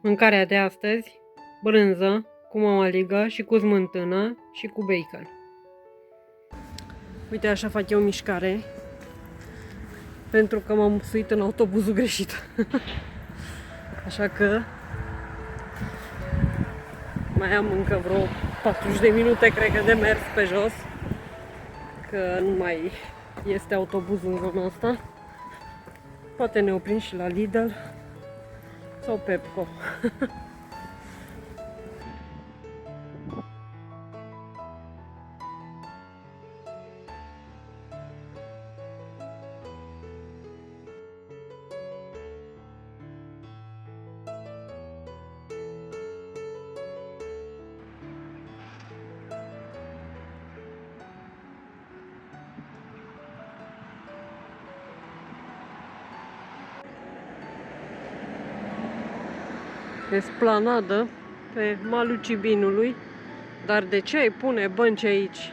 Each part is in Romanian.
Mâncarea de astăzi, brânză cu mămăligă și cu smântână și cu bacon. Uite, așa fac eu mișcare, pentru că m-am suit în autobuzul greșit. Așa că mai am încă vreo 40 de minute, cred că, de mers pe jos, că nu mai este autobuzul în zona asta. Poate ne oprim și la Lidl sau Pepco. Esplanadă pe malul Cibinului. Dar de ce ai pune bănci aici?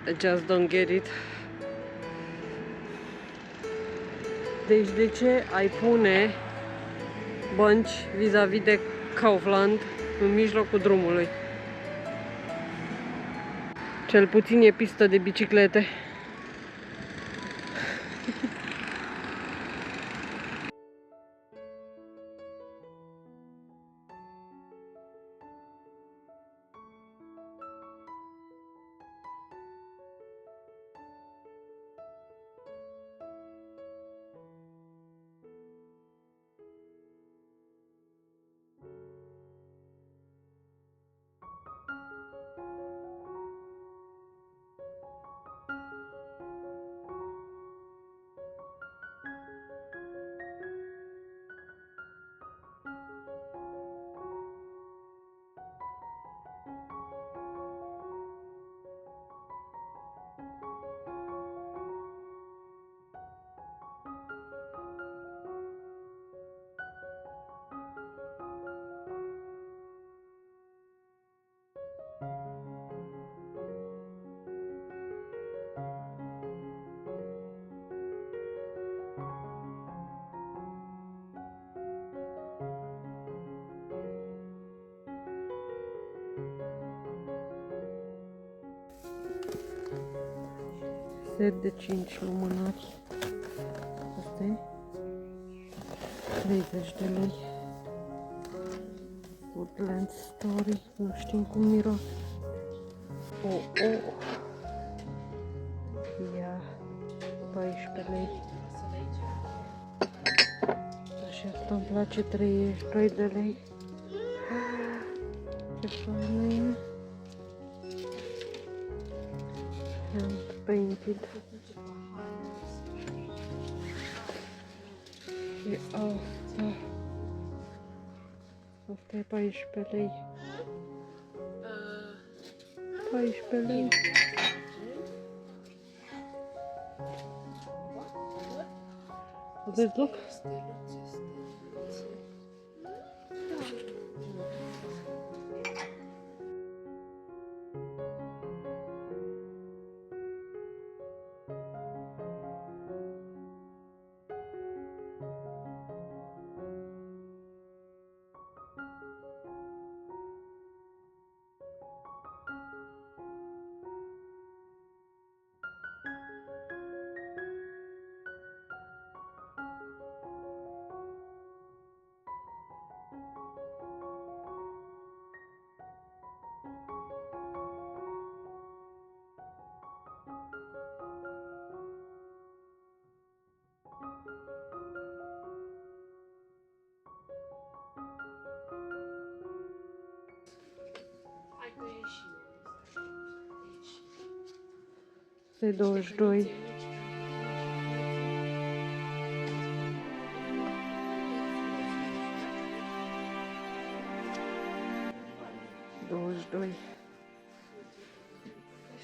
I just don't get it. Deci de ce ai pune bănci vis-a-vis de Kaufland în mijlocul drumului? Cel puțin e pistă de biciclete. Set de 5 lumânări. Asta e 30 de lei. Woodland Story. Nu știm cum miros. Ia 14 lei. Și asta îmi place, 32 de lei. Ce faină e. Hand painted. Și asta. Asta e 14 lei. 14 lei. Does it look? De 22.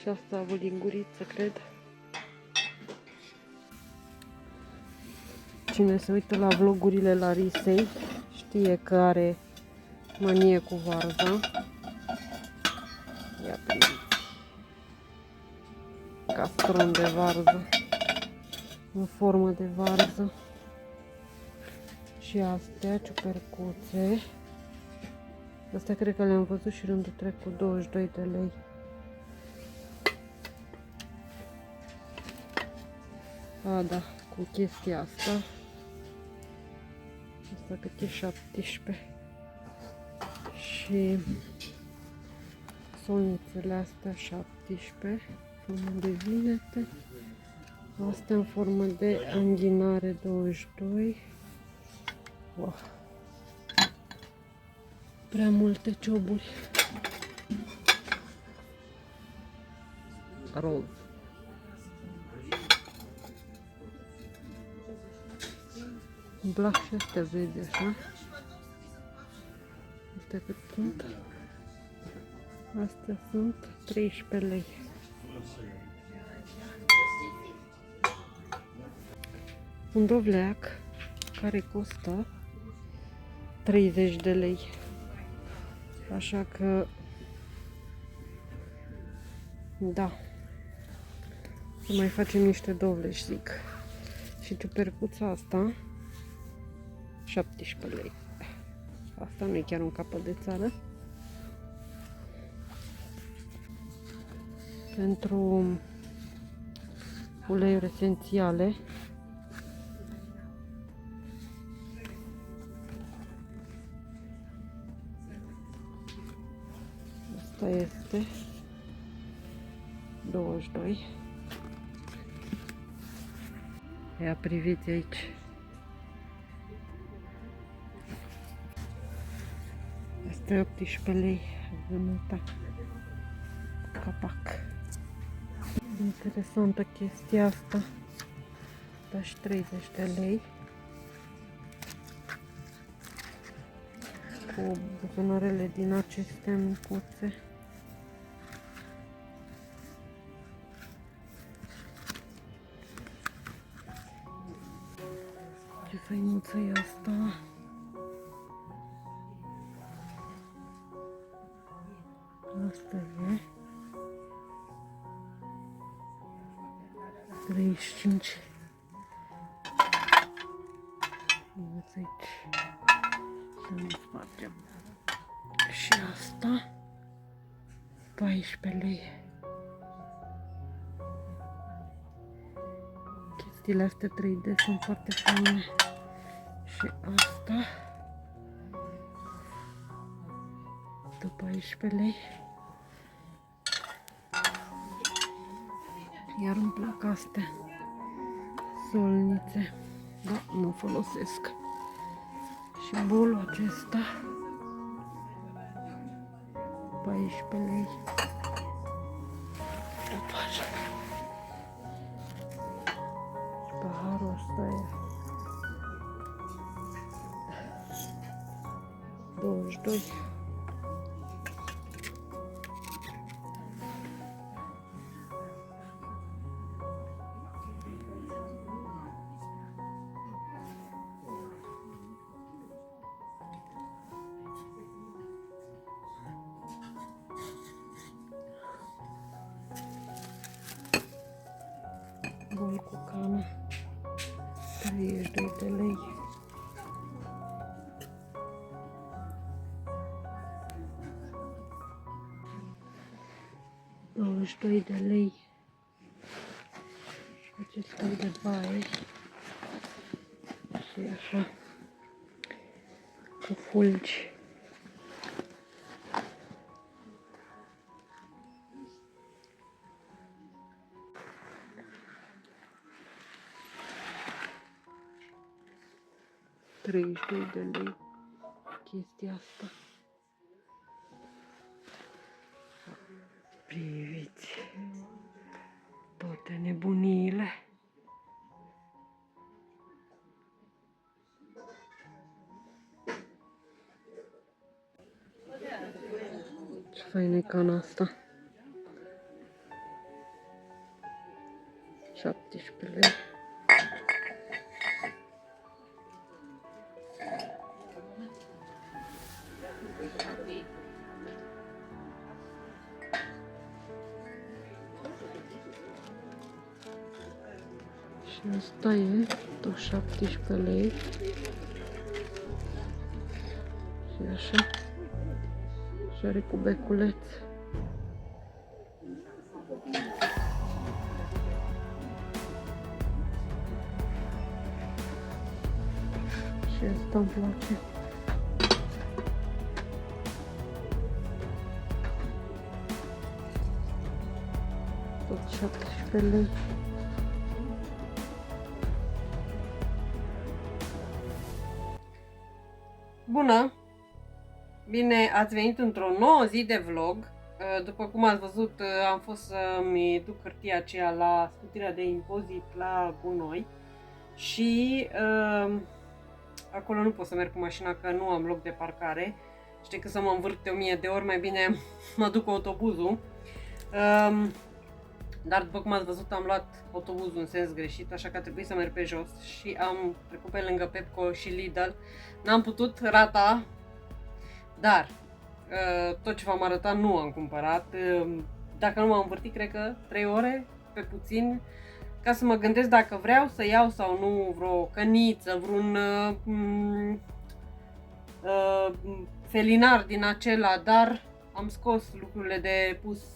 Și asta a avut linguriță, cred. Cine se uită la vlogurile Larisei știe că are manie cu varza. Ia priviți. Castron de varză. În formă de varză. Și astea, ciupercuțe. Astea cred că le-am văzut și rândul trec cu 22 de lei. A, da, cu chestia asta. Asta cât e 17. Și solnițele astea 17, formă de vinete. Astea în formă de înghinare 22. Wow. Prea multe cioburi. Roz. Îmi plac și astea vezi așa. Astea cât sunt? Astea sunt 13 lei. Un dovleac care costă 30 de lei. Așa că da, să mai facem niște dovleși, zic. Și ciupercuța asta 17 lei. Asta nu e chiar un capăt de țară. Pentru uleiuri esențiale asta este 22. Ia priviți aici. Asta e 18 lei. Vânăta. Capac. Interesantă chestia asta. Da, și 30 de lei. Cu buzunarele din acestea micuțe. Ce făinuță e asta? Asta e 35. Uitați aici. Să nu spargem. Și asta 14 lei. Chestiile astea 3D sunt foarte faine. Și asta de 14 lei. Iar îmi plac astea solnițe. Da, nu folosesc. Și bolul acesta 14 lei. Și paharul ăsta e 22. Bol cu cană 32 de lei. $22 de lei. Acesta de baie. Și așa cu fulgi. $32 de lei chestia asta. Priviți toate nebuniile. Ce faină e cana asta. 17 lei. Și asta e tot 17 lei. așa. Și are cu beculeț. Și asta îmi place. Tot 17 lei. Bună! Bine, ați venit într-o nouă zi de vlog. După cum ați văzut, am fost să-mi duc hârtia aceea la scutirea de impozit la gunoi și acolo nu pot să merg cu mașina că nu am loc de parcare. Știi că să mă învârt de 1000 de ori, mai bine mă duc cu autobuzul. Dar după cum ați văzut, am luat autobuzul în sens greșit, așa că a trebuit să merg pe jos și am trecut pe lângă Pepco și Lidl. N-am putut rata, dar tot ce v-am arătat nu am cumpărat. Dacă nu m-am învârtit, cred că 3 ore, pe puțin, ca să mă gândesc dacă vreau să iau sau nu vreo căniță, vreun felinar din acela, dar am scos lucrurile de pus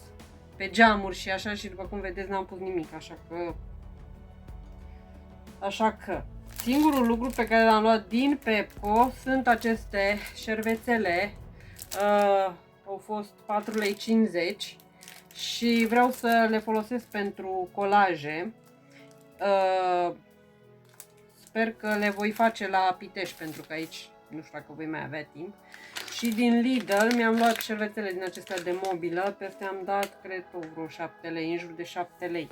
pe geamuri și așa și după cum vedeți n-am pus nimic, așa că singurul lucru pe care l-am luat din Pepco sunt aceste șervețele. Au fost 4,50 lei și vreau să le folosesc pentru colaje. Sper că le voi face la Pitești, pentru că aici nu știu dacă voi mai avea timp. Și din Lidl mi-am luat șervețele din acestea de mobilă, pe astea am dat, cred, vreo 7 lei, în jur de 7 lei.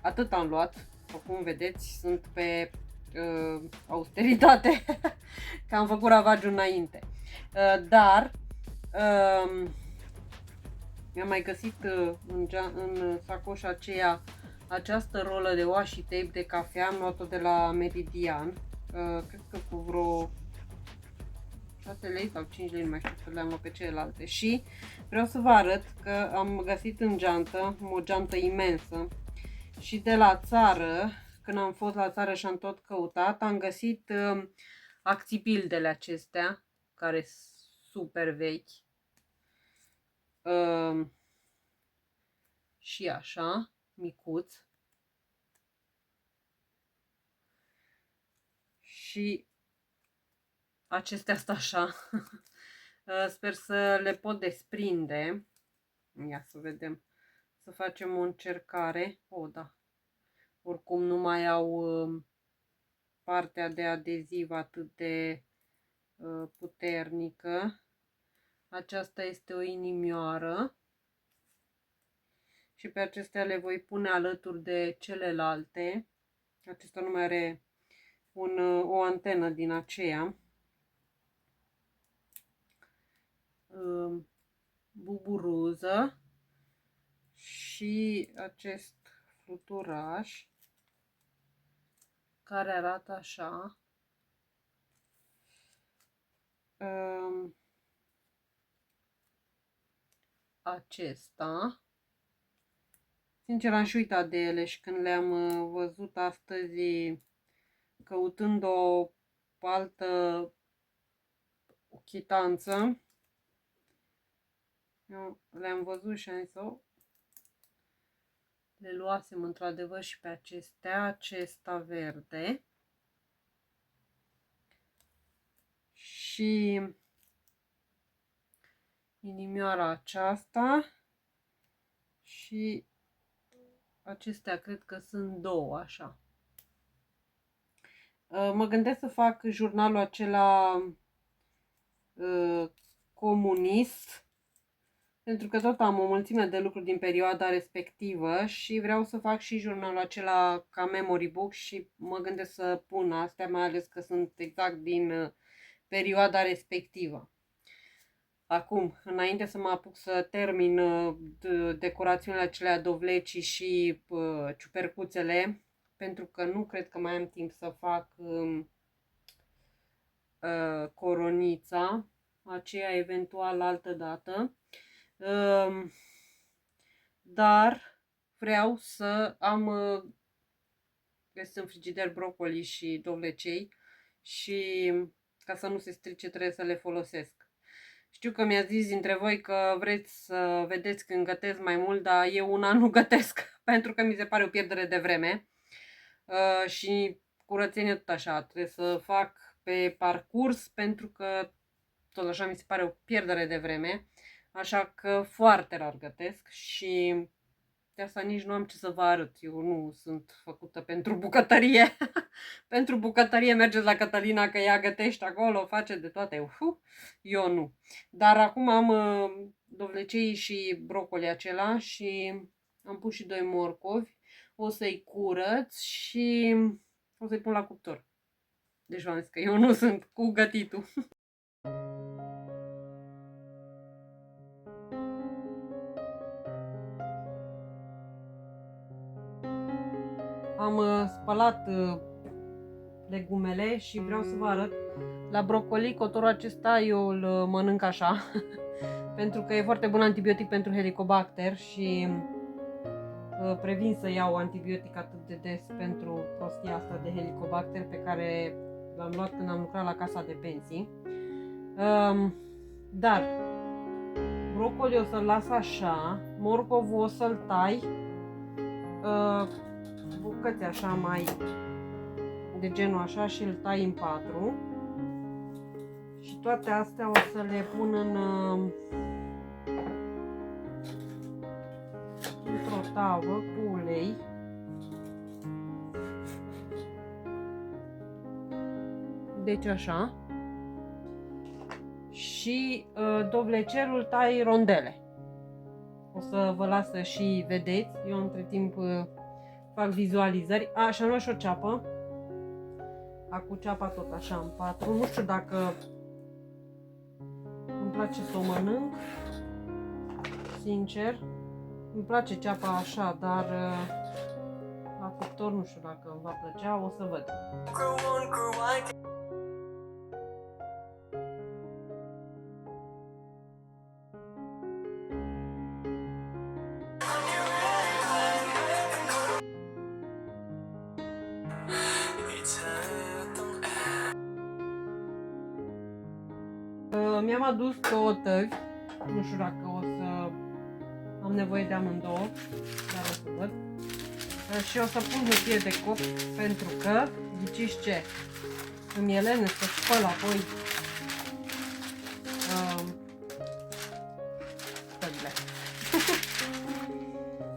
Atât am luat, după cum vedeți, sunt pe austeritate, că am făcut ravagiu înainte. Dar mi-am mai găsit în sacoșa aceea această rolă de washi tape de cafea, am luat-o de la Meridian, cred că cu vreo 6 lei sau 5 lei, nu mai știu, că le-am luat pe celelalte. Și vreau să vă arăt că am găsit în geantă, o geantă imensă, și de la țară, când am fost la țară și am tot căutat, am găsit acțipildele acestea, care sunt super vechi. Și așa, micuț. Și acestea sunt așa. Sper să le pot desprinde. Ia să vedem. Să facem o încercare. O, da. Oricum nu mai au partea de adeziv atât de puternică. Aceasta este o inimioară. Și pe acestea le voi pune alături de celelalte. Acesta nu mai are o antenă din aceea. Buburuză și acest fluturaș care arată așa. Acesta. Sincer, am și uitat de ele și când le-am văzut astăzi căutând o altă chitanță, le-am văzut și am zis, le luasem într-adevăr și pe acestea, acesta verde și inimioara aceasta și acestea cred că sunt două, așa. Mă gândesc să fac jurnalul acela comunist, pentru că tot am o mulțime de lucruri din perioada respectivă și vreau să fac și jurnalul acela ca memory book și mă gândesc să pun astea, mai ales că sunt exact din perioada respectivă. Acum, înainte să mă apuc să termin decorațiunile acelea dovlecii și ciupercuțele, pentru că nu cred că mai am timp să fac coronița, aceea eventual altă dată. Dar vreau să am găsit în frigider brocoli și dovlecei și ca să nu se strice trebuie să le folosesc. Știu că mi-a zis dintre voi că vreți să vedeți când gătesc mai mult, dar eu una nu gătesc, pentru că mi se pare o pierdere de vreme. Și curățenie tot așa, trebuie să fac pe parcurs, pentru că tot așa mi se pare o pierdere de vreme. Așa că foarte rar gătesc și de asta nici nu am ce să vă arăt. Eu nu sunt făcută pentru bucătărie. Pentru bucătărie mergeți la Cătălina că ea gătește acolo, face de toate. Eu nu. Dar acum am dovlecei și brocoli acela și am pus și 2 morcovi. O să-i curăț și o să-i pun la cuptor. Deci v-am zis că eu nu sunt cu gătitul. Am spălat legumele și vreau să vă arăt. La brocoli, cotorul acesta eu îl mănânc așa, pentru că e foarte bun antibiotic pentru Helicobacter și previn să iau antibiotic atât de des pentru prostia asta de Helicobacter pe care l-am luat când am lucrat la casa de pensii. Dar brocoli o să-l las așa, morcovul o să-l tai bucăți așa mai de genul așa și îl tai în 4. Și toate astea o să le pun într-o tavă cu ulei. Deci așa. Și dovlecerul tai rondele. O să vă las să și vedeți. Eu între timp fac vizualizări. Și am luat și o ceapă. Acum ceapa tot așa în 4. Nu știu dacă îmi place să o mănânc. Sincer. Îmi place ceapa așa, dar la cuptor nu știu dacă îmi va plăcea. O să văd. Mi-am adus 2 tăvi, nu știu dacă o să am nevoie de amândouă, dar o să văd. Și o să pun hârtie de cop, pentru că, ghiciți ce, îmi elene să spăl apoi tăgle.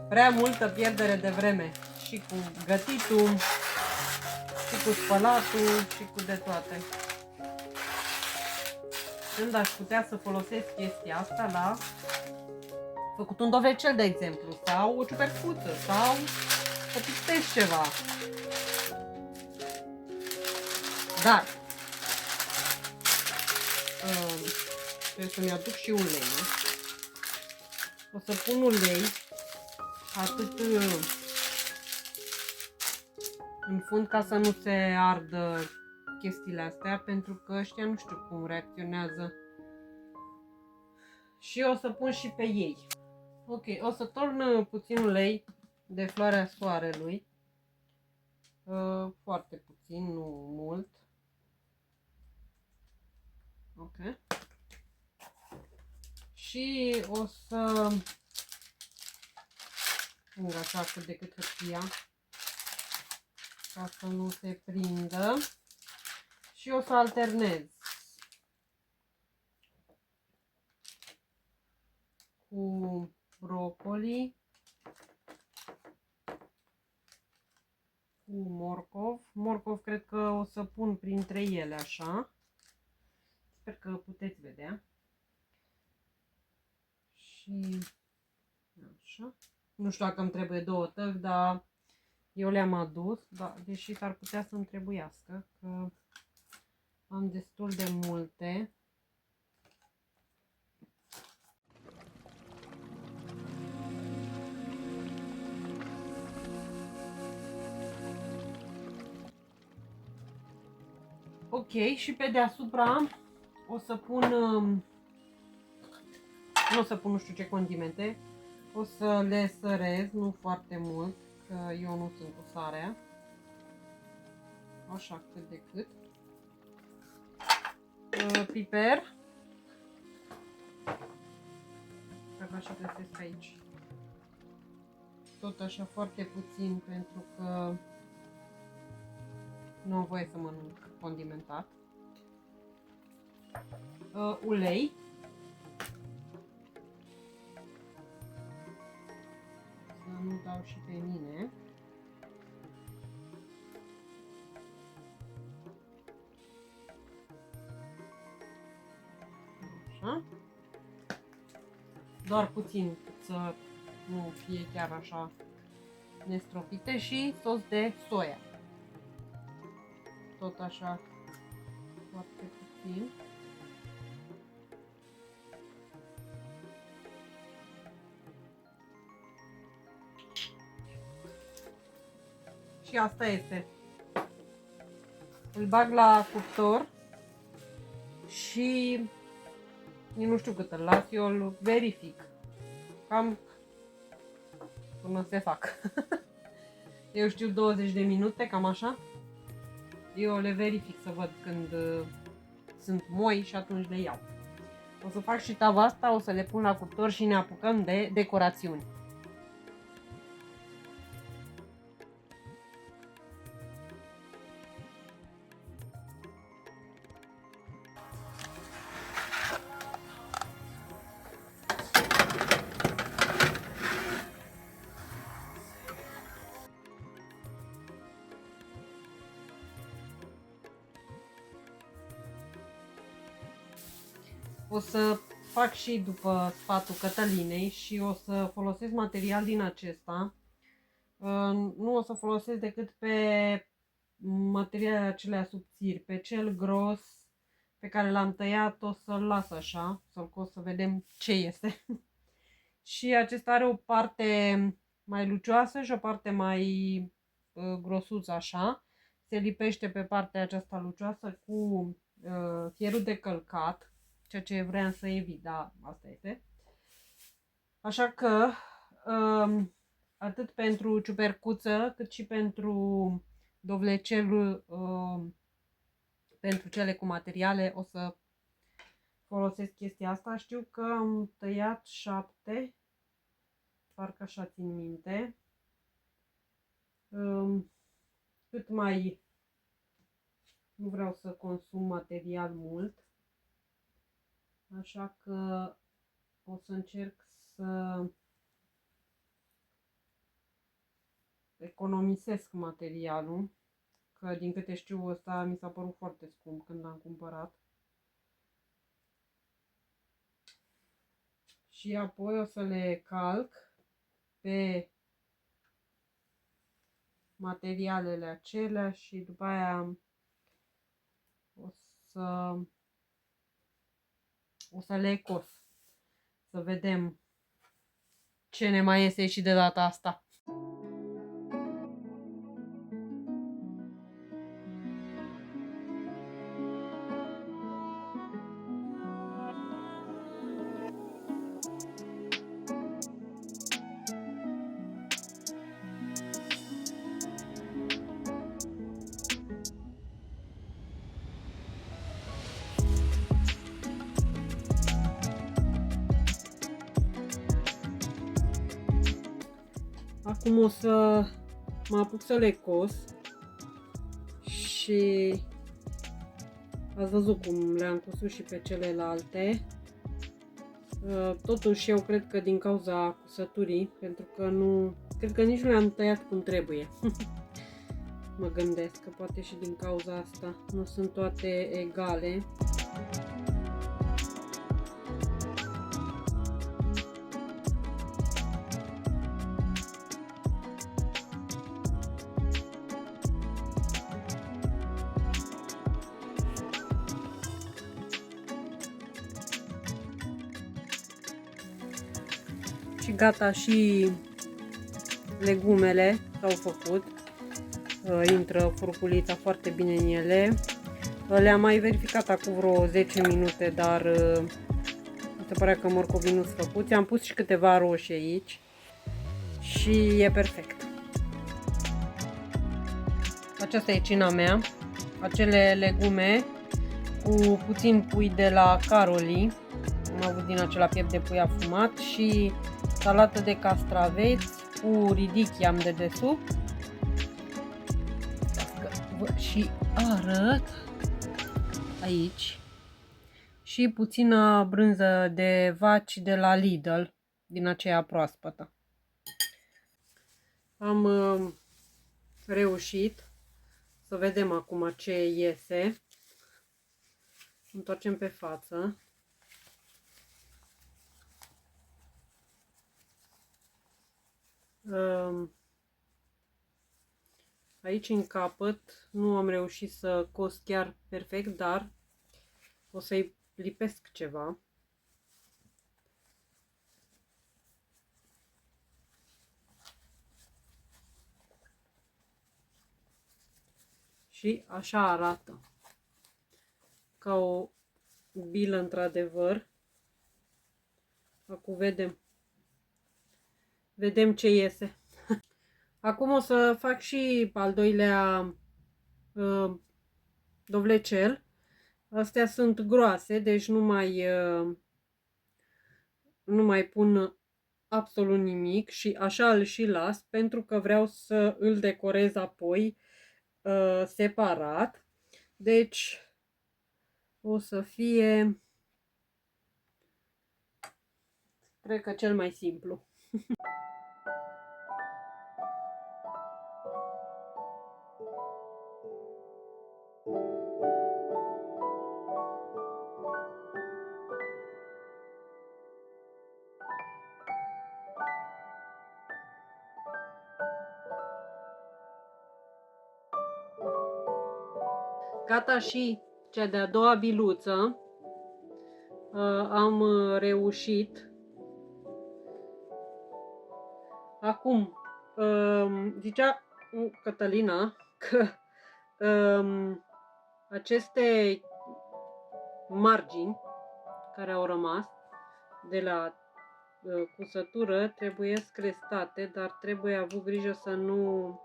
Prea multă pierdere de vreme și cu gătitul, și cu spălatul, și cu de toate. Când aș putea să folosesc chestia asta la făcut un dovlecel, de exemplu, sau o ciupercuță, sau să pistezi ceva. Dar trebuie să-mi aduc și ulei. O să pun ulei atât în fund ca să nu se ardă chestiile astea, pentru că ăștia nu știu cum reacționează. Și o să pun și pe ei. Ok, o să torn puțin ulei de floarea soarelui. Foarte puțin, nu mult. Ok. Și o să pun așa cât de cât hârtia, ca să nu se prindă. Și o să alternez cu brocoli, cu morcov. Morcov cred că o să pun printre ele așa. Sper că puteți vedea. Și așa. Nu știu dacă îmi trebuie 2 tăvi, dar eu le-am adus, deși s-ar putea să-mi trebuiască, că am destul de multe. Ok, și pe deasupra o să pun, nu o să pun nu știu ce condimente, o să le sărez, nu foarte mult, că eu nu sunt cu sarea. Așa, cât de cât. Piper. Cred și găsesc aici. Tot așa foarte puțin pentru că nu am voie să mănânc condimentat. Ulei. Să nu dau și pe mine. Așa. Doar puțin să nu fie chiar așa nestropite și sos de soia. Tot așa foarte puțin. Și asta este. Îl bag la cuptor și nu știu cât îl las, eu îl verific. Cam până se fac. Eu știu 20 de minute, cam așa. Eu le verific să văd când sunt moi și atunci le iau. O să fac și tava asta, o să le pun la cuptor și ne apucăm de decorațiuni. O să fac și după sfatul Cătălinei și o să folosesc material din acesta. Nu o să folosesc decât pe materialele acelea subțiri. Pe cel gros pe care l-am tăiat o să-l las așa, să-l cos să vedem ce este. Și acesta are o parte mai lucioasă și o parte mai grosuță așa. Se lipește pe partea aceasta lucioasă cu fierul de călcat. Ceea ce vreau să evit, da, asta este. Așa că atât pentru ciupercuță, cât și pentru dovlecelul, pentru cele cu materiale, o să folosesc chestia asta. Știu că am tăiat 7, parcă așa țin minte. Cât mai nu vreau să consum material mult. Așa că o să încerc să economisesc materialul, că din câte știu ăsta mi s-a părut foarte scump când l-am cumpărat. Și apoi o să le calc pe materialele acelea și după aia o să le cos. Să vedem ce ne mai iese și de data asta. Acum o să mă apuc să le cos și ați văzut cum le-am cosut și pe celelalte. Totuși eu cred că din cauza cusăturii, pentru că nu, cred că nici nu le-am tăiat cum trebuie. Mă gândesc că poate și din cauza asta nu sunt toate egale. Și gata, și legumele s-au făcut. Intră furculița foarte bine în ele. Le-am mai verificat acum vreo 10 minute, dar mi se părea că morcovii nu sunt făcuți. Am pus și câteva roșii aici și e perfect. Aceasta e cina mea. Acele legume cu puțin pui de la Caroli. Am avut din acela piept de pui afumat și salată de castraveți cu ridichi am de desubt. Și arăt aici și puțină brânză de vaci de la Lidl, din aceea proaspătă. Am reușit să vedem acum ce iese. Întoarcem pe față. Aici în capăt nu am reușit să cos chiar perfect, dar o să-i lipesc ceva. Și așa arată. Ca o bilă într-adevăr. Acum vedem ce iese. Acum o să fac și al doilea dovlecel. Astea sunt groase, deci nu mai pun absolut nimic și așa îl și las, pentru că vreau să îl decorez apoi separat. Deci o să fie, cred că cel mai simplu. Gata și cea de-a doua biluță. Am reușit. Acum, zicea Cătălina că aceste margini care au rămas de la cusătură trebuie crestate, dar trebuie avut grijă să nu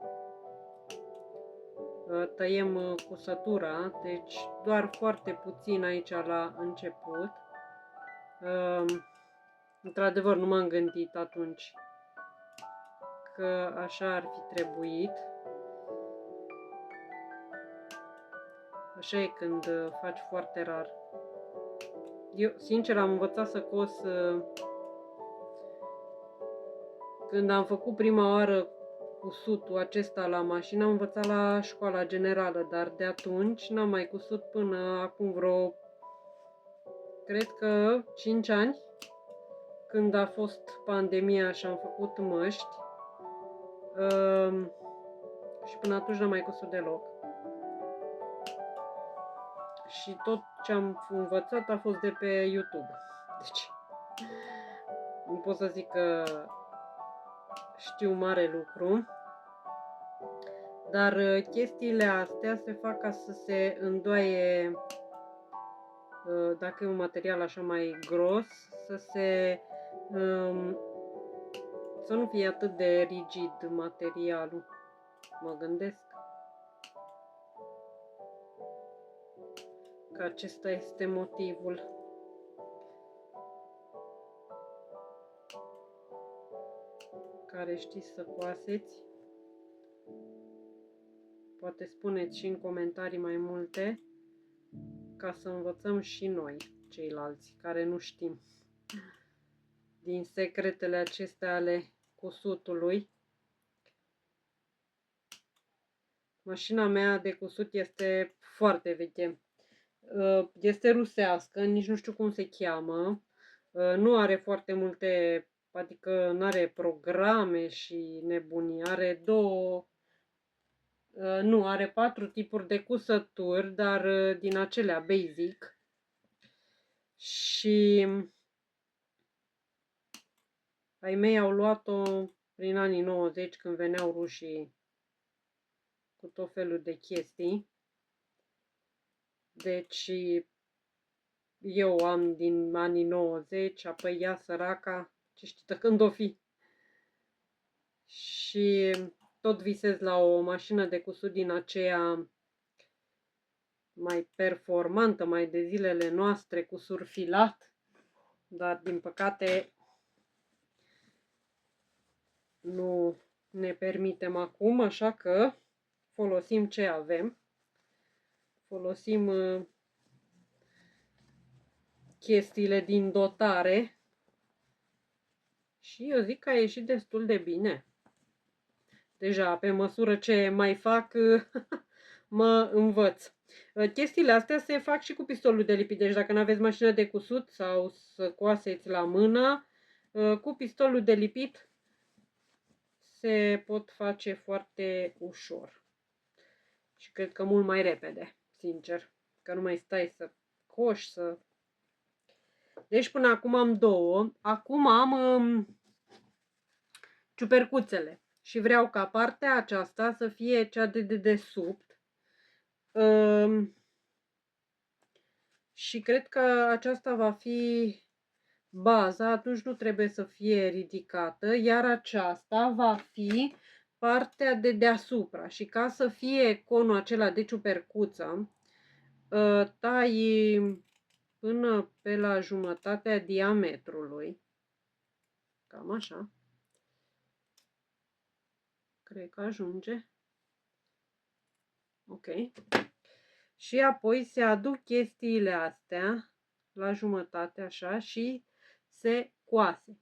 tăiem cusătura, deci doar foarte puțin aici la început. Într-adevăr, nu m-am gândit atunci că așa ar fi trebuit. Așa e când faci foarte rar. Eu, sincer, am învățat să cos când am făcut prima oară cusutul acesta la mașină, am învățat la școala generală, dar de atunci n-am mai cusut până acum vreo, cred că 5 ani, când a fost pandemia și am făcut măști. Și până atunci n-am mai cusut deloc. Și tot ce am învățat a fost de pe YouTube. Deci nu pot să zic că știu mare lucru. Dar chestiile astea se fac ca să se îndoaie, dacă e un material așa mai gros, să nu fie atât de rigid materialul. Mă gândesc că acesta este motivul. Care știți să coaseți. Poate spuneți și în comentarii mai multe, ca să învățăm și noi, ceilalți, care nu știm din secretele acestea ale cusutului. Mașina mea de cusut este foarte veche. Este rusească, nici nu știu cum se cheamă. Nu are foarte multe, adică nu are programe și nebunii. Are are 4 tipuri de cusături, dar din acelea basic. Și ai mei au luat-o prin anii 90, când veneau rușii cu tot felul de chestii. Deci eu am din anii 90, apoi ea săraca, ce ștită când o fi. Și tot visez la o mașină de cusut din aceea mai performantă, mai de zilele noastre, cu surfilat. dar din păcate nu ne permitem acum, așa că folosim ce avem. Folosim chestiile din dotare și eu zic că a ieșit destul de bine. Deja, pe măsură ce mai fac, mă învăț. Chestiile astea se fac și cu pistolul de lipit. Deci dacă nu aveți mașină de cusut sau să coaseți la mână, cu pistolul de lipit se pot face foarte ușor. Și cred că mult mai repede, sincer. Că nu mai stai să coși, să... Deci până acum am două. Acum am ciupercuțele. Și vreau ca partea aceasta să fie cea de dedesubt. Și cred că aceasta va fi baza, atunci nu trebuie să fie ridicată, iar aceasta va fi partea de deasupra. Și ca să fie conul acela de ciupercuță, tai până pe la jumătatea diametrului, cam așa. Cred că ajunge. Ok. Și apoi se aduc chestiile astea la jumătate așa și se coase.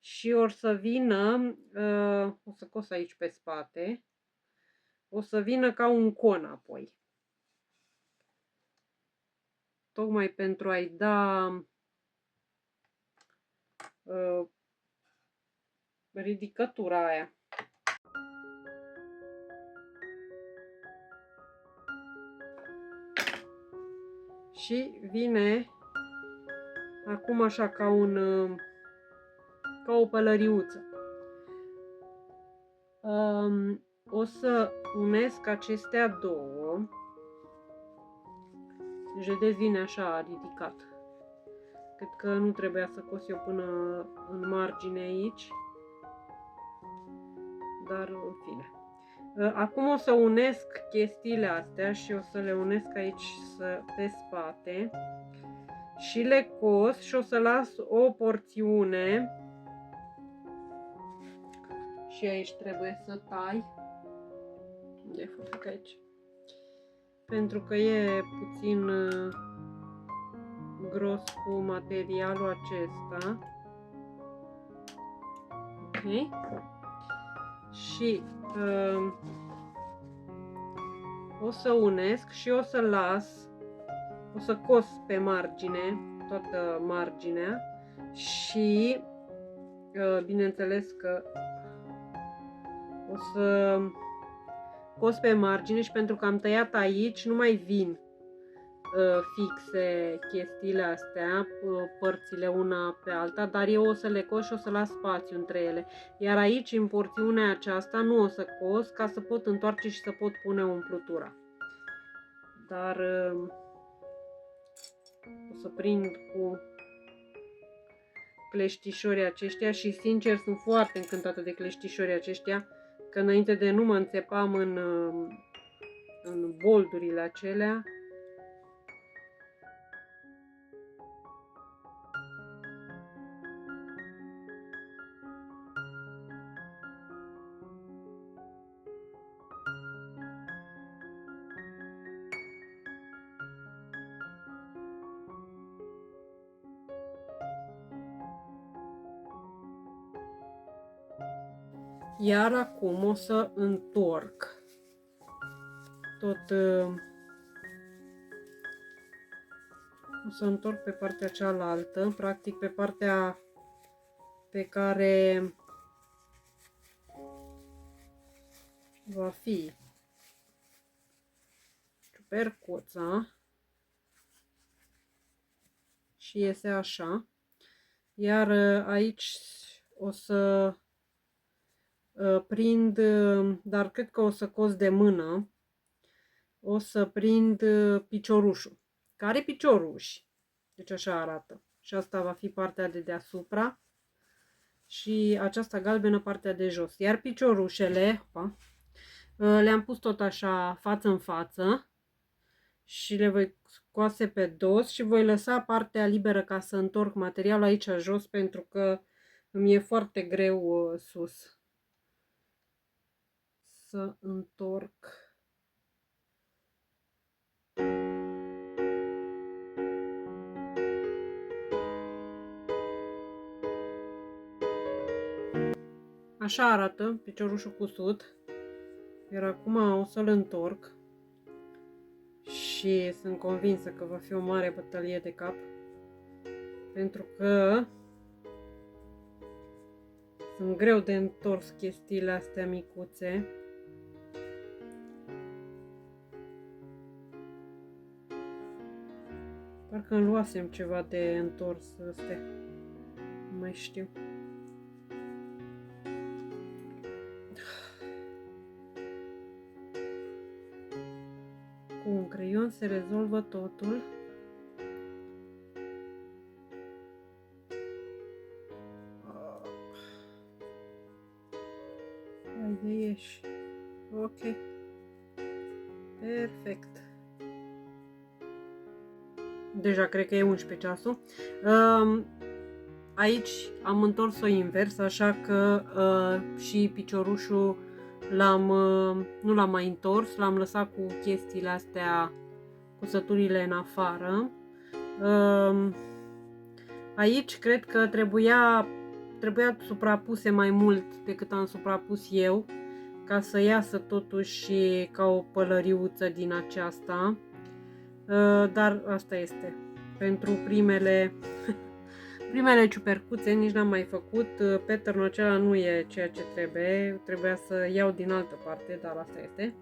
Și or să vină, o să cos aici pe spate, o să vină ca un con apoi. Tocmai pentru a-i da ridicătura aia. Și vine acum așa ca o pălăriuță. O să unesc acestea două. Deci vedeți, vine așa ridicat. Cred că nu trebuia să cos eu până în margine aici. Dar în fine. Acum o să unesc chestiile astea și o să le unesc aici pe spate. Și le cos și o să las o porțiune. Și aici trebuie să tai. Unde e furtuca aici? Pentru că e puțin gros cu materialul acesta. Ok. Și o să unesc și o să las, o să cos pe margine, toată marginea și bineînțeles că o să cos pe margine și pentru că am tăiat aici nu mai vin fixe chestiile astea, părțile una pe alta, dar eu o să le cos și o să las spațiu între ele. Iar aici, în porțiunea aceasta, nu o să cos ca să pot întoarce și să pot pune umplutura. Dar o să prind cu cleștișorii aceștia și sincer sunt foarte încântată de cleștișorii aceștia, că înainte de nu mă înțepam în boldurile acelea. Iar acum o să întorc tot, o să întorc pe partea cealaltă, practic pe partea pe care va fi ciupercuța și iese așa. Iar aici o să prind, dar cred că o să cos de mână, o să prind piciorușul, care picioruși, deci așa arată. Și asta va fi partea de deasupra și aceasta galbenă partea de jos. Iar piciorușele, le-am pus tot așa față în față și le voi scoase pe dos și voi lăsa partea liberă ca să întorc materialul aici jos pentru că îmi e foarte greu sus să întorc. Așa arată piciorușul cusut, iar acum o să-l întorc și sunt convinsă că va fi o mare bătălie de cap, pentru că sunt greu de întors chestiile astea micuțe. Parcă îmi luasem ceva de întors astea, nu mai știu. Cu un creion se rezolvă totul. Hai de ieși. Ok. Perfect. Deja cred că e 11 ceasul. Aici am întors-o invers, așa că și piciorușul nu l-am mai întors, l-am lăsat cu chestiile astea, cusăturile în afară. Aici cred că trebuia suprapuse mai mult decât am suprapus eu, ca să iasă totuși ca o pălăriuță din aceasta. Dar asta este. Pentru primele ciupercuțe nici n-am mai făcut. Patternul acela nu e ceea ce trebuie. Trebuia să iau din altă parte, dar asta este.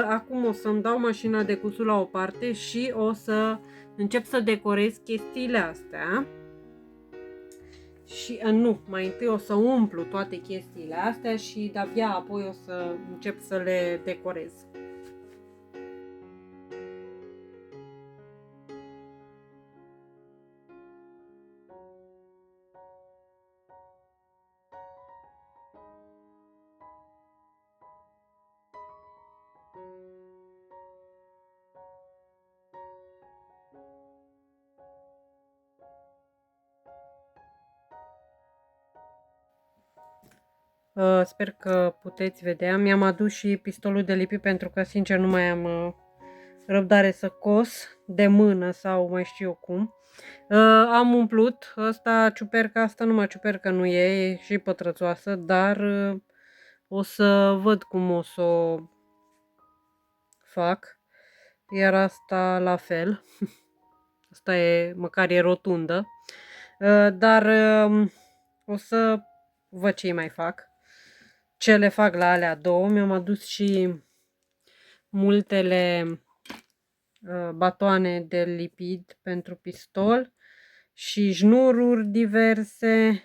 Acum o să-mi dau mașina de cusut la o parte și o să încep să decorez chestiile astea. Și nu, mai întâi o să umplu toate chestiile astea și de-abia apoi o să încep să le decorez. Sper că puteți vedea. Mi-am adus și pistolul de lipit pentru că sincer nu mai am răbdare să cos de mână sau mai știu eu cum. Am umplut asta, ciuperca asta, numai ciupercă nu e și pătrățoasă, dar o să văd cum o să o fac. Iar asta la fel. Asta e, măcar e rotundă. Dar o să văd ce mai fac. Ce le fac la alea două. Mi-am adus și multele batoane de lipid pentru pistol și șnururi diverse.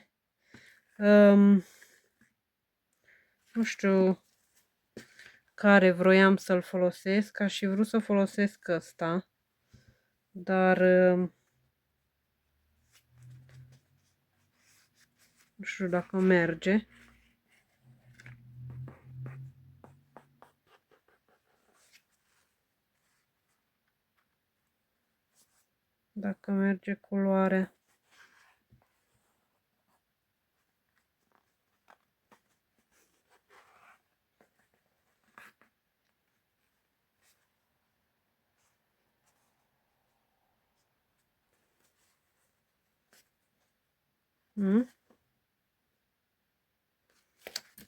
Nu știu care vroiam să-l folosesc. Aș fi vrut să folosesc ăsta, dar nu știu dacă merge. Dacă merge culoarea.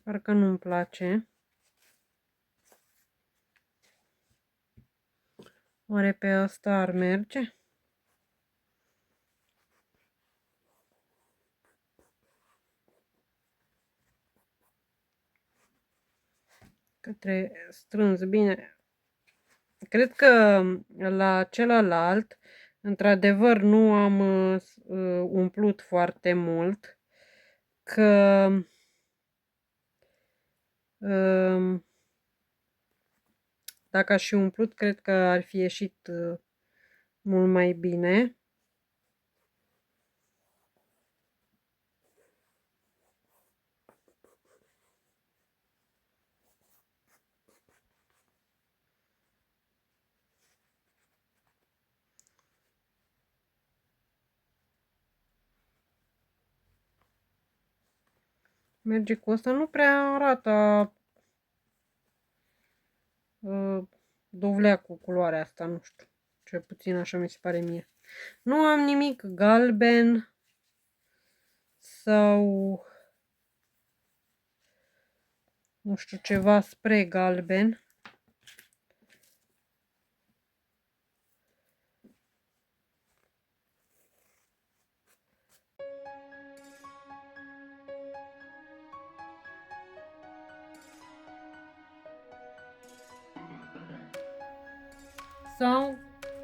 Parcă nu-mi place. Oare pe asta ar merge? Că trebuie strâns bine. Cred că la celălalt, într-adevăr, nu am umplut foarte mult. Că dacă aș fi umplut, cred că ar fi ieșit mult mai bine. Merge cu ăsta, nu prea arată dovlea cu culoarea asta, nu știu. Cel puțin așa mi se pare mie. Nu am nimic galben sau nu știu, ceva spre galben. Sau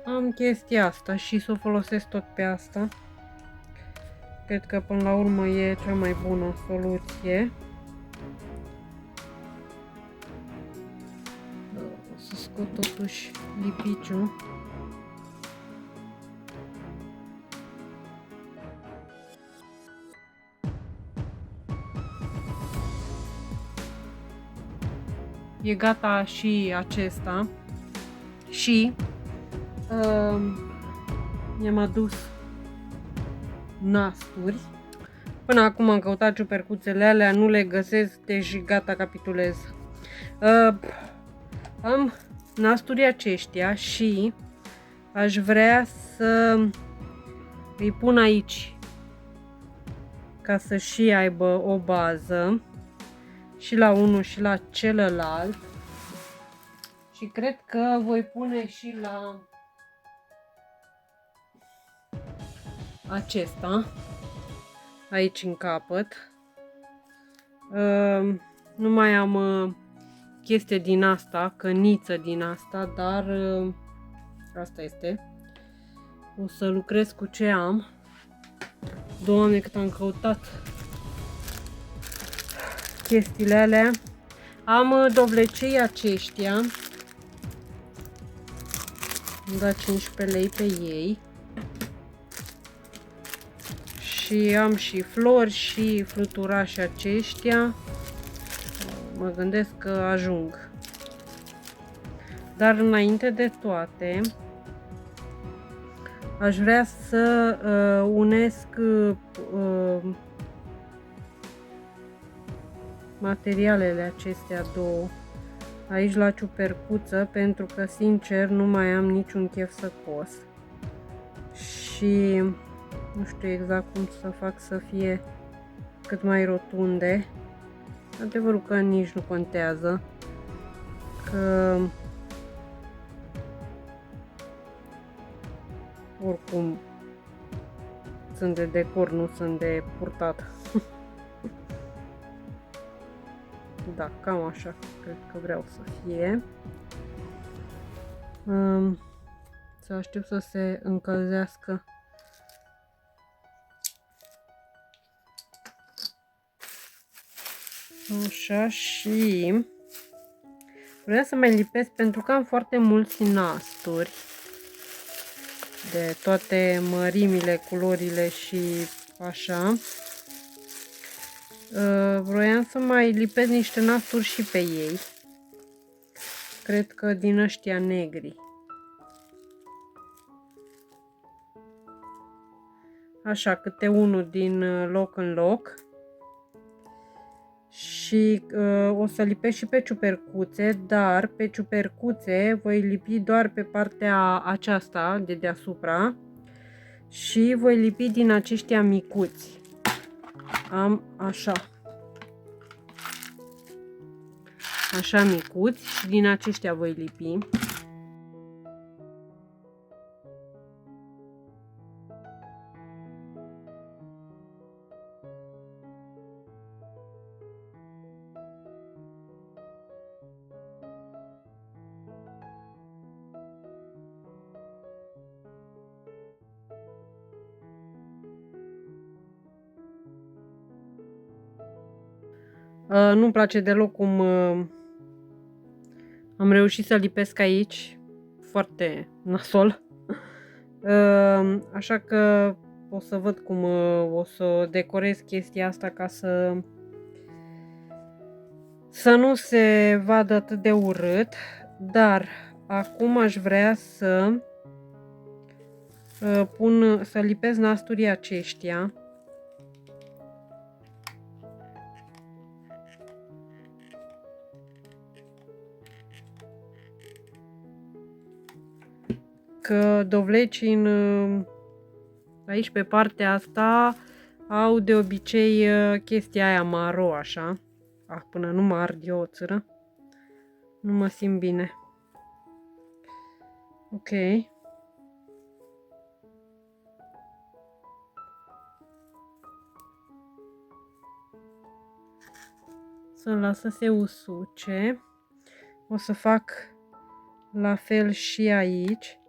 am chestia asta și să o folosesc tot pe asta. Cred că până la urmă e cea mai bună soluție. O să scot totuși lipiciul. E gata și acesta. Și mi-am adus nasturi. Până acum am căutat ciupercuțele alea, nu le găsesc, deci gata, capitulez. Am nasturii aceștia și aș vrea să îi pun aici ca să și aibă o bază și la unul și la celălalt. Și cred că voi pune și la acesta aici în capăt. Nu mai am chestie din asta, căniță din asta, dar asta este. O să lucrez cu ce am. Doamne, cât am căutat chestiile alea. Am dovlecei aceștia. Am dat 15 lei pe ei. Și am și flori și fluturași aceștia. Mă gândesc că ajung. Dar înainte de toate, aș vrea să unesc materialele acestea două aici la ciupercuță, pentru că sincer nu mai am niciun chef să cos. Și nu știu exact cum să fac să fie cât mai rotunde. Adevărul că nici nu contează, că oricum sunt de decor, nu sunt de purtat. Da, cam așa cred că vreau să fie. Să aștept să se încălzească. Așa, și vreau să mai lipesc pentru că am foarte mulți nasturi de toate mărimile, culorile și așa. Vroiam să mai lipesc niște nasturi și pe ei. Cred că din ăștia negri. Așa, câte unul din loc în loc. Și o să lipesc și pe ciupercuțe, dar pe ciupercuțe voi lipi doar pe partea aceasta de deasupra și voi lipi din aceștia micuți. Am așa. Așa micuți și din aceștia voi lipi. Nu-mi place deloc cum am reușit să lipesc aici. Foarte nasol. Așa că o să văd cum o să decorez chestia asta ca să nu se vadă atât de urât. Dar acum aș vrea să să lipesc nasturii aceștia. că dovlecii aici pe partea asta au de obicei chestia aia maro așa. Până nu mă ard eu o țără. Nu mă simt bine. Ok. Să-l las să se usuce. O să fac la fel și aici.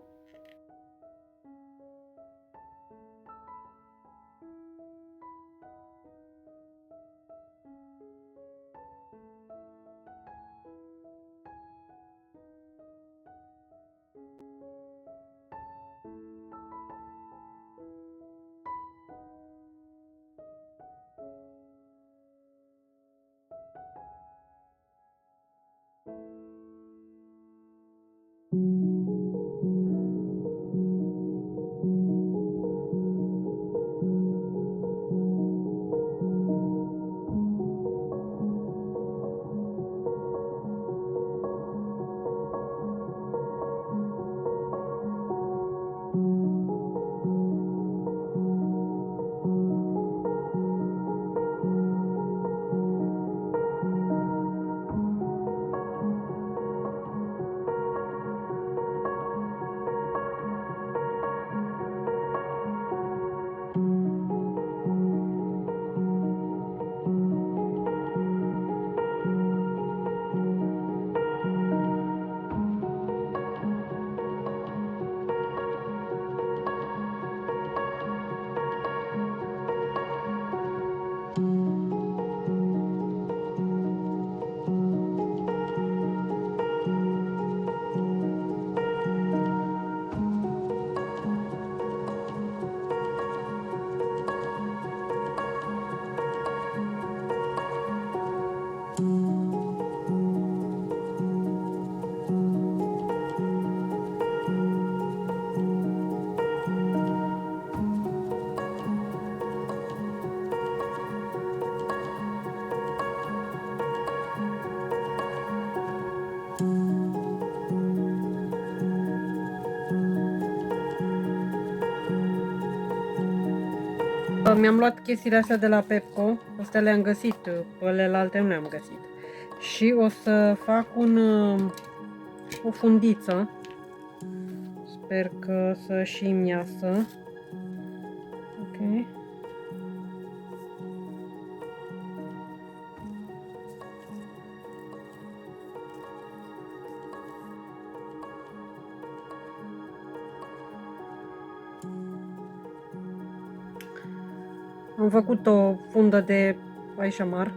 Mi-am luat chestiile astea de la Pepco. Astea le-am găsit, pe celelalte nu le-am găsit. Și o să fac o fundiță. Sper că să și-mi iasă. Ok. Am făcut o fundă de aișamar.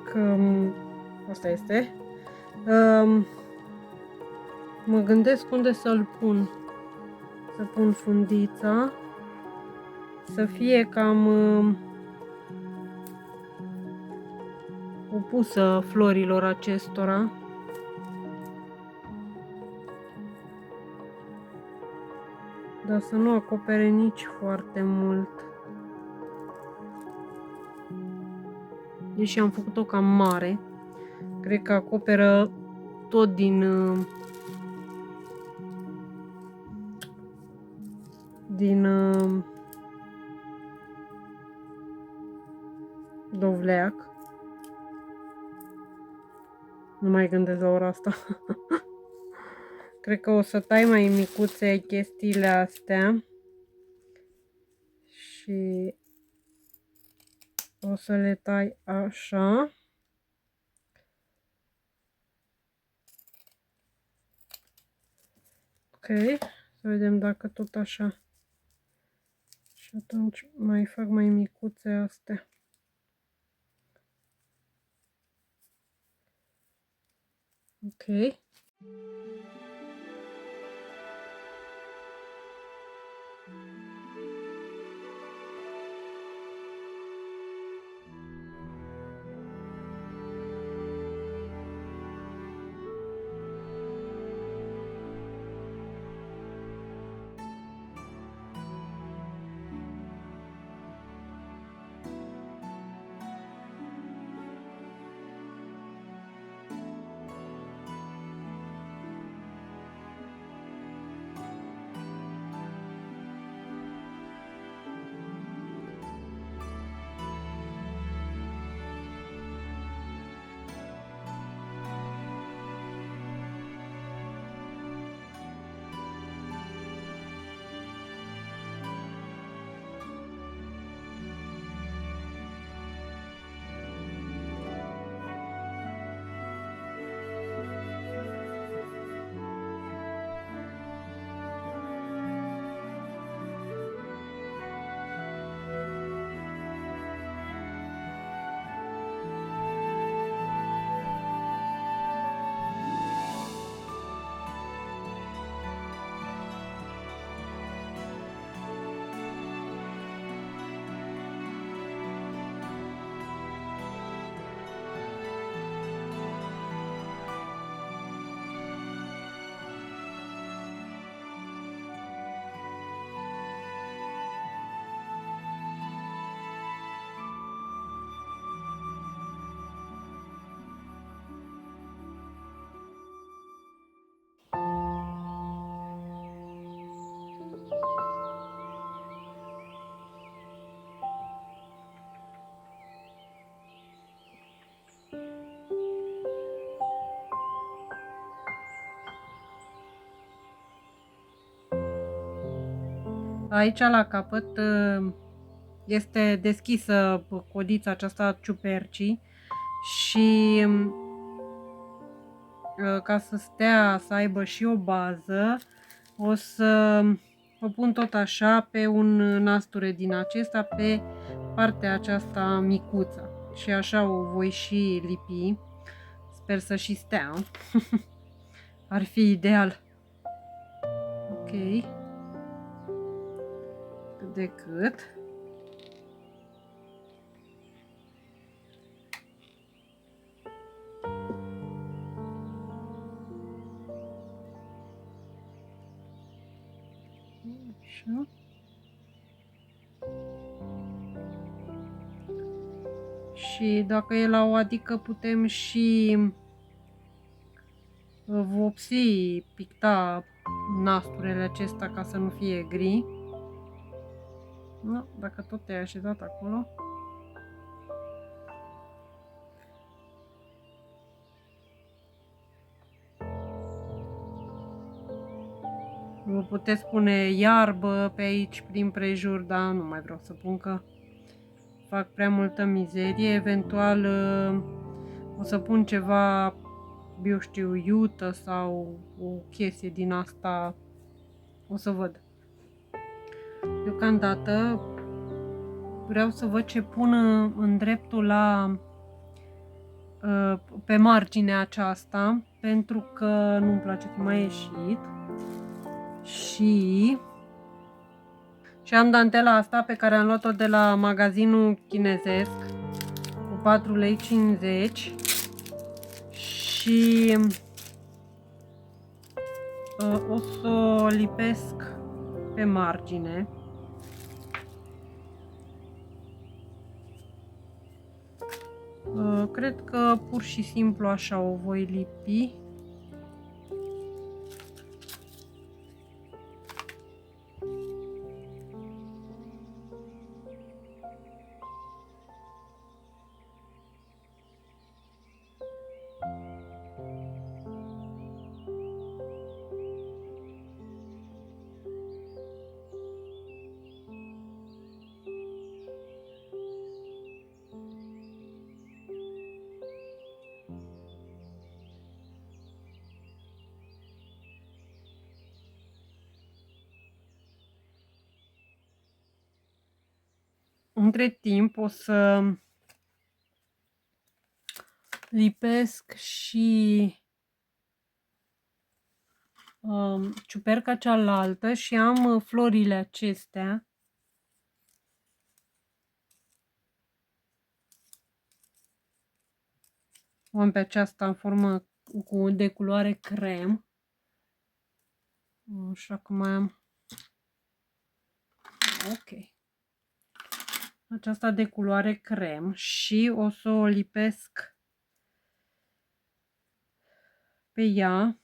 Că asta este. Mă gândesc unde să-l pun. Să pun fundița. Să fie cam opusă florilor acestora. Dar să nu acopere nici foarte mult. Deși am făcut-o cam mare. Cred că acoperă tot din dovleac. Nu mai gândesc la ora asta. Cred că o să tai mai micuțe chestiile astea. Și o să le tai așa. Ok, să vedem dacă tot așa. Și atunci mai fac mai micuțe astea. Ok. Aici la capăt este deschisă codița aceasta ciupercii și ca să stea, să aibă și o bază, o să o pun tot așa pe un nasture din acesta pe partea aceasta micuță și așa o voi și lipi. Sper să și stea. Ar fi ideal. Ok. Cât de cât. Așa. Și dacă e la o adică putem și vopsi, picta nasturele acestea ca să nu fie gri. No, dacă tot te-ai așezat acolo. Vă puteți pune iarbă pe aici prin prejur, dar nu mai vreau să pun că fac prea multă mizerie. Eventual o să pun ceva, eu știu, iută sau o chestie din asta. O să văd. Deocamdată vreau să văd ce pun în dreptul la pe marginea aceasta, pentru că nu-mi place cum a ieșit. Și am dantela asta pe care am luat-o de la magazinul chinezesc cu 4,50 lei și o să o lipesc pe margine. Cred că pur și simplu așa o voi lipi. Între timp o să lipesc și ciuperca cealaltă și am florile acestea. O am pe aceasta în formă de culoare crem. Așa că mai am. Ok. Aceasta de culoare crem și o să o lipesc pe ea.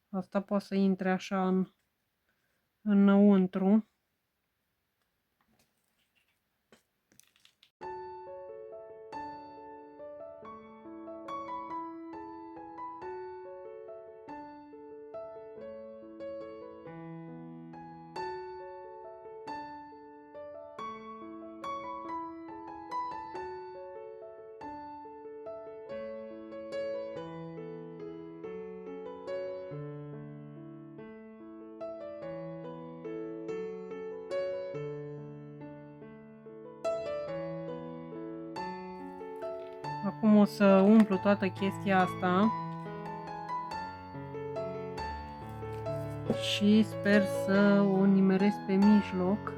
Asta poate să intre așa înăuntru. Acum o să umplu toată chestia asta și sper să o nimeresc pe mijloc.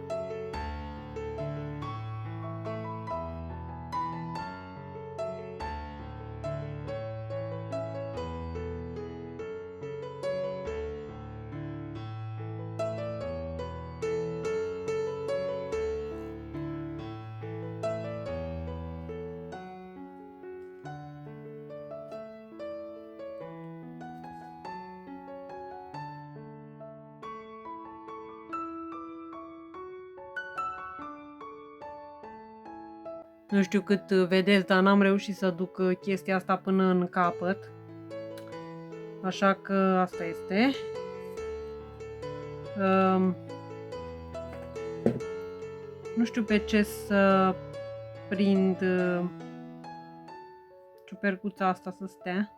Nu știu cât vedeți, dar n-am reușit să duc chestia asta până în capăt. Așa că asta este. Nu știu pe ce să prind ciupercuța asta să stea.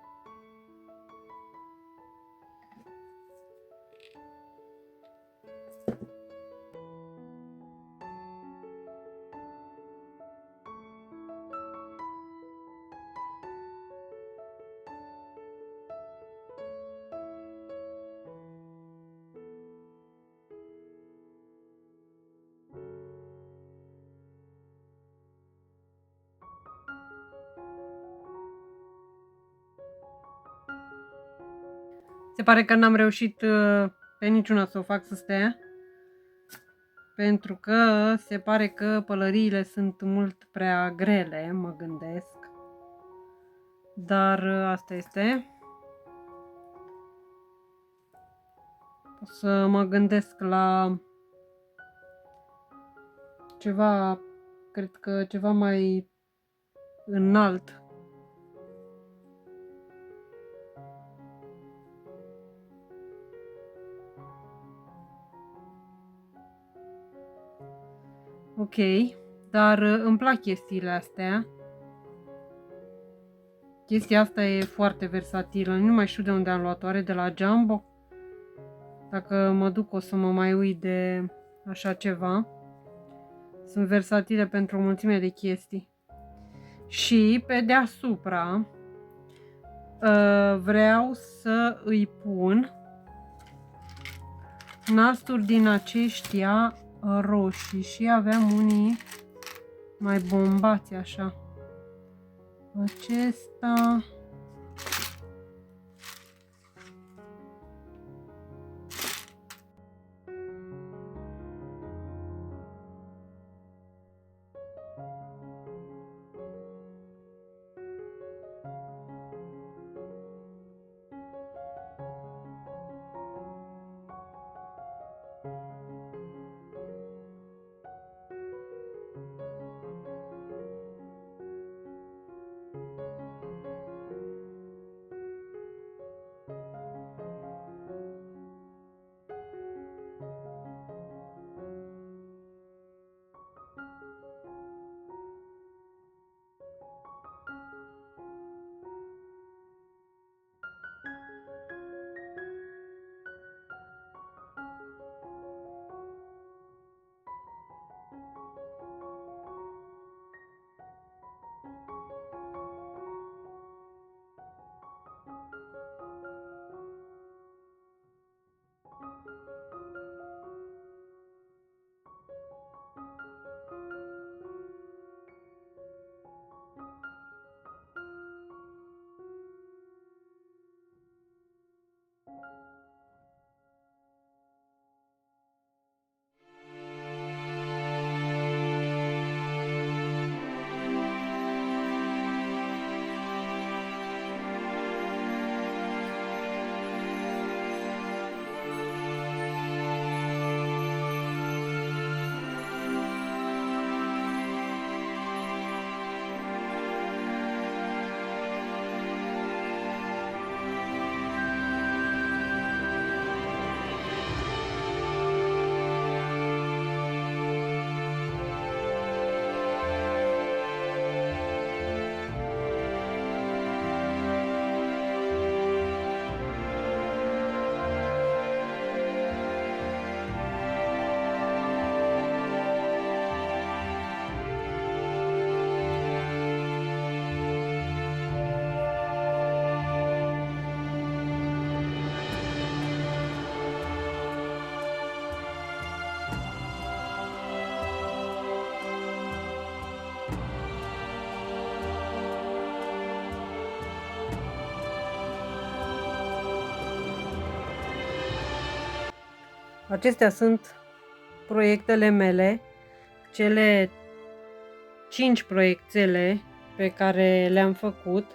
Se pare că n-am reușit pe niciuna să o fac să stea, pentru că se pare că pălăriile sunt mult prea grele, mă gândesc. Dar asta este. O să mă gândesc la ceva, cred că ceva mai înalt. Ok, dar îmi plac chestiile astea. Chestia asta e foarte versatilă. Nu mai știu de unde am luat-o. Are de la Jumbo. Dacă mă duc o să mă mai uit de așa ceva. Sunt versatile pentru o mulțime de chestii. Și pe deasupra vreau să îi pun nasturi din aceștia roșii și aveam unii mai bombați așa. Acesta Acestea sunt proiectele mele, cele 5 proiectele pe care le-am făcut,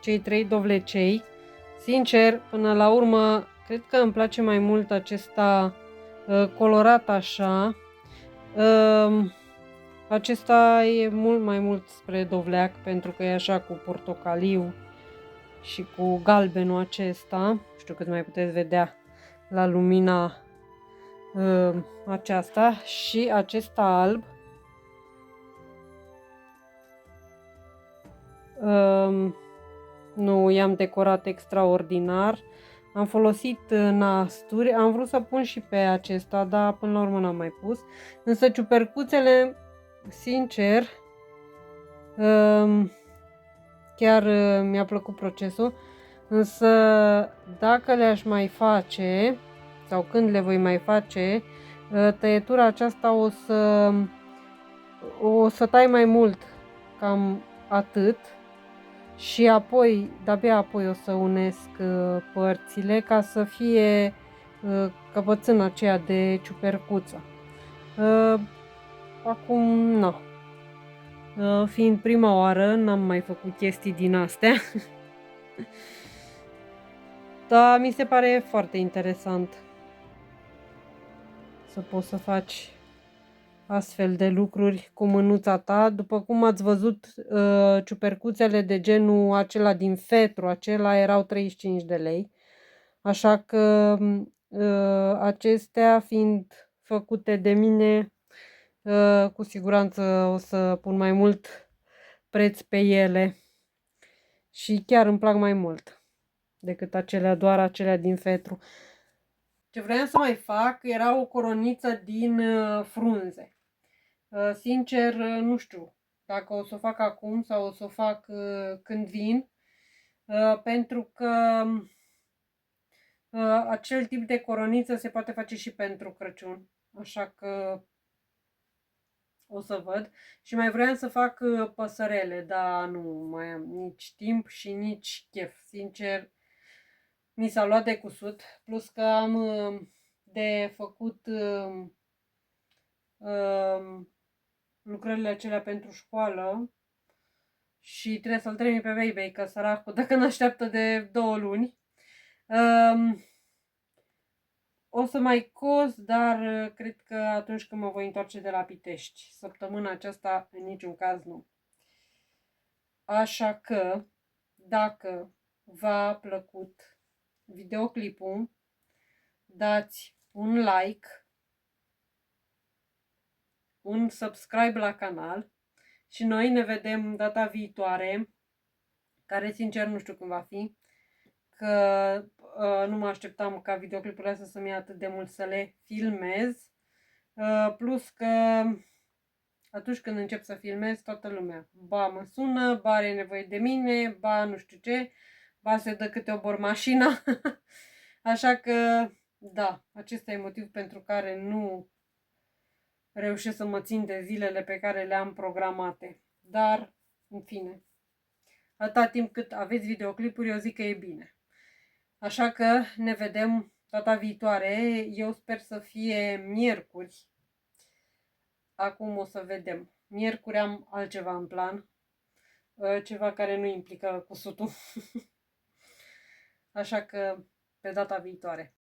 cei 3 dovlecei. Sincer, până la urmă, cred că îmi place mai mult acesta colorat așa. Acesta e mult mai mult spre dovleac pentru că e așa cu portocaliu. și cu galbenul acesta, nu știu cât mai puteți vedea la lumina aceasta, și acesta alb. Nu i-am decorat extraordinar. Am folosit nasturi, am vrut să pun și pe acesta, dar până la urmă n-am mai pus. Însă ciupercuțele, sincer, chiar mi-a plăcut procesul. Însă dacă le-aș mai face, sau când le voi mai face, tăietura aceasta o să tai mai mult, cam atât. Și apoi, de-abia apoi o să unesc părțile ca să fie căpățâna aceea de ciupercuță. Acum, nu. Fiind prima oară, n-am mai făcut chestii din astea. Dar mi se pare foarte interesant să poți să faci astfel de lucruri cu mânuța ta. După cum ați văzut, ciupercuțele de genul acela din fetru, acela erau 35 de lei. Așa că acestea fiind făcute de mine, cu siguranță o să pun mai mult preț pe ele. Și chiar îmi plac mai mult decât doar acelea din fetru. Ce vreau să mai fac era o coroniță din frunze. Sincer, nu știu dacă o să o fac acum sau o să o fac când vin, pentru că acel tip de coroniță se poate face și pentru Crăciun, așa că o să văd. Și mai vreau să fac păsărele, dar nu mai am nici timp și nici chef. Sincer, mi s-a luat de cusut, plus că am de făcut lucrările acelea pentru școală și trebuie să-l trimit pe baby, că săracul, dacă nu așteaptă de 2 luni. O să mai cos, dar cred că atunci când mă voi întoarce de la Pitești. Săptămâna aceasta în niciun caz nu. Așa că, dacă v-a plăcut videoclipul, dați un like, un subscribe la canal și noi ne vedem data viitoare, care sincer nu știu când va fi, că nu mă așteptam ca videoclipurile astea să-mi ia atât de mult să le filmez, plus că atunci când încep să filmez, toată lumea ba mă sună, ba are nevoie de mine, ba nu știu ce, ba se dă câte ori mașina. Așa că, da, acesta e motivul pentru care nu reușesc să mă țin de zilele pe care le-am programate. Dar, în fine, atâta timp cât aveți videoclipuri, eu zic că e bine. Așa că ne vedem data viitoare. Eu sper să fie miercuri. Acum o să vedem. Miercuri am altceva în plan. Ceva care nu implică cusutul. Așa că pe data viitoare.